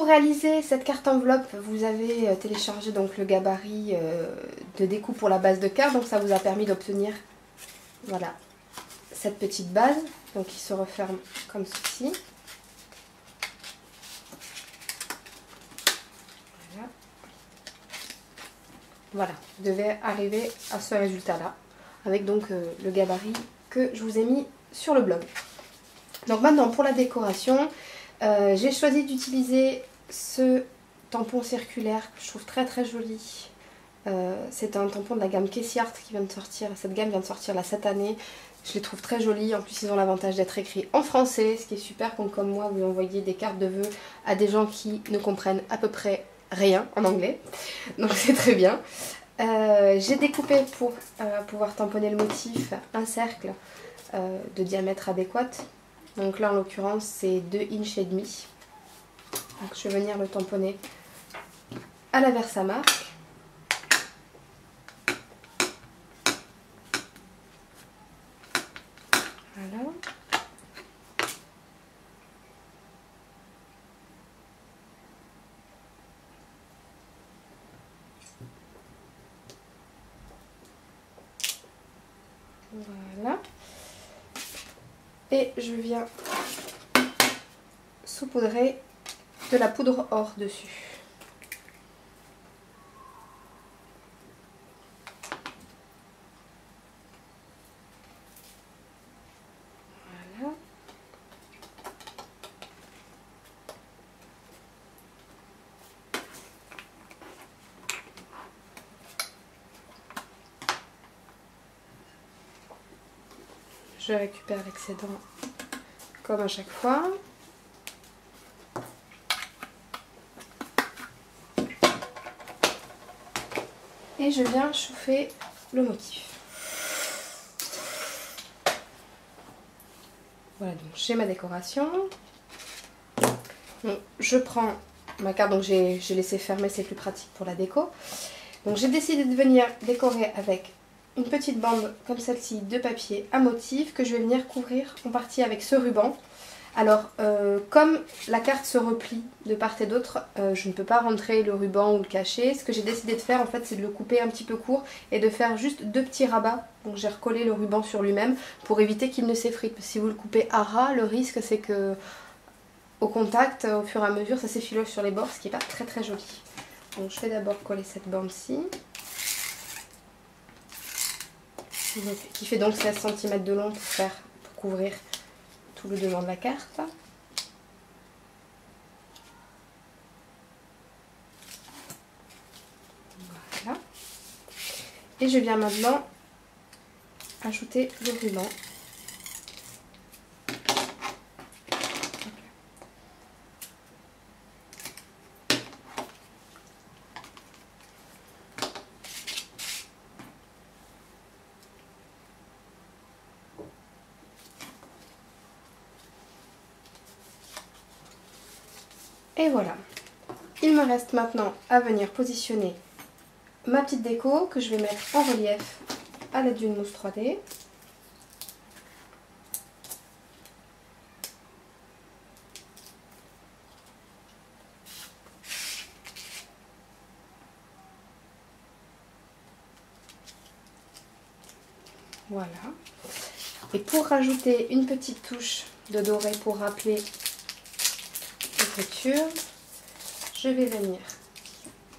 réaliser cette carte enveloppe, vous avez téléchargé donc le gabarit de découpe pour la base de carte. Donc ça vous a permis d'obtenir, voilà, cette petite base. Donc il se referme comme ceci. Voilà. Voilà, vous devez arriver à ce résultat-là. Avec donc le gabarit que je vous ai mis sur le blog. Donc maintenant pour la décoration, j'ai choisi d'utiliser ce tampon circulaire que je trouve très très joli. C'est un tampon de la gamme Kessie Art qui vient de sortir. Cette gamme vient de sortir là cette année. Je les trouve très jolis. En plus ils ont l'avantage d'être écrits en français, ce qui est super quand comme moi vous envoyez des cartes de vœux à des gens qui ne comprennent à peu près rien en anglais. Donc c'est très bien. J'ai découpé pour pouvoir tamponner le motif un cercle de diamètre adéquat. Donc là en l'occurrence c'est 2,5 inches. Donc je vais venir le tamponner à la Versamark. Voilà. Voilà. Et je viens saupoudrer de la poudre or dessus. Voilà. Je récupère l'excédent comme à chaque fois. Et je viens chauffer le motif. Voilà, donc j'ai ma décoration. Donc, je prends ma carte, donc j'ai laissé fermer, c'est plus pratique pour la déco. Donc j'ai décidé de venir décorer avec une petite bande comme celle-ci de papier à motif que je vais venir couvrir en partie avec ce ruban. Alors comme la carte se replie de part et d'autre, je ne peux pas rentrer le ruban ou le cacher. Ce que j'ai décidé de faire en fait c'est de le couper un petit peu court et de faire juste 2 petits rabats. Donc j'ai recollé le ruban sur lui-même pour éviter qu'il ne s'effrite. Si vous le coupez à ras, le risque c'est que au contact, au fur et à mesure, ça s'effiloche sur les bords, ce qui n'est pas très très joli. Donc je vais d'abord coller cette bande-ci. Qui fait donc 16 cm de long pour couvrir tout le devant de la carte. Voilà. Et je viens maintenant ajouter le ruban. Et voilà, il me reste maintenant à venir positionner ma petite déco que je vais mettre en relief à l'aide d'une mousse 3D. Voilà. Et pour rajouter une petite touche de doré pour rappeler l'écriture, je vais venir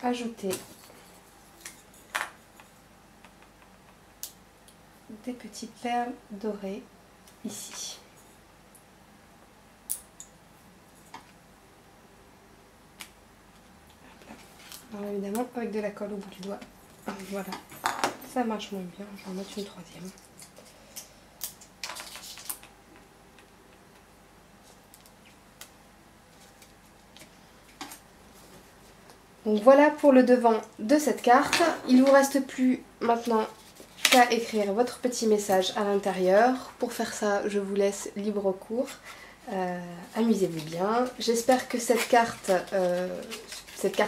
ajouter des petites perles dorées ici. Alors évidemment avec de la colle au bout du doigt. Voilà, ça marche moins bien, je vais en mettre une troisième. Donc voilà pour le devant de cette carte. Il ne vous reste plus maintenant qu'à écrire votre petit message à l'intérieur. Pour faire ça, je vous laisse libre cours. Amusez-vous bien. J'espère que cette carte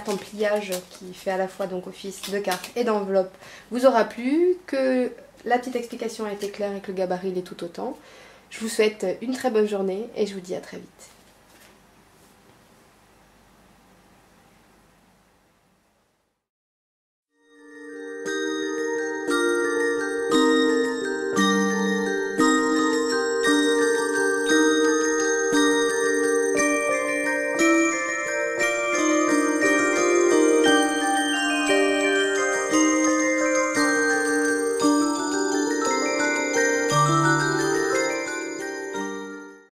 en pliage qui fait à la fois donc office de carte et d'enveloppe vous aura plu, que la petite explication a été claire et que le gabarit l'est tout autant. Je vous souhaite une très bonne journée et je vous dis à très vite.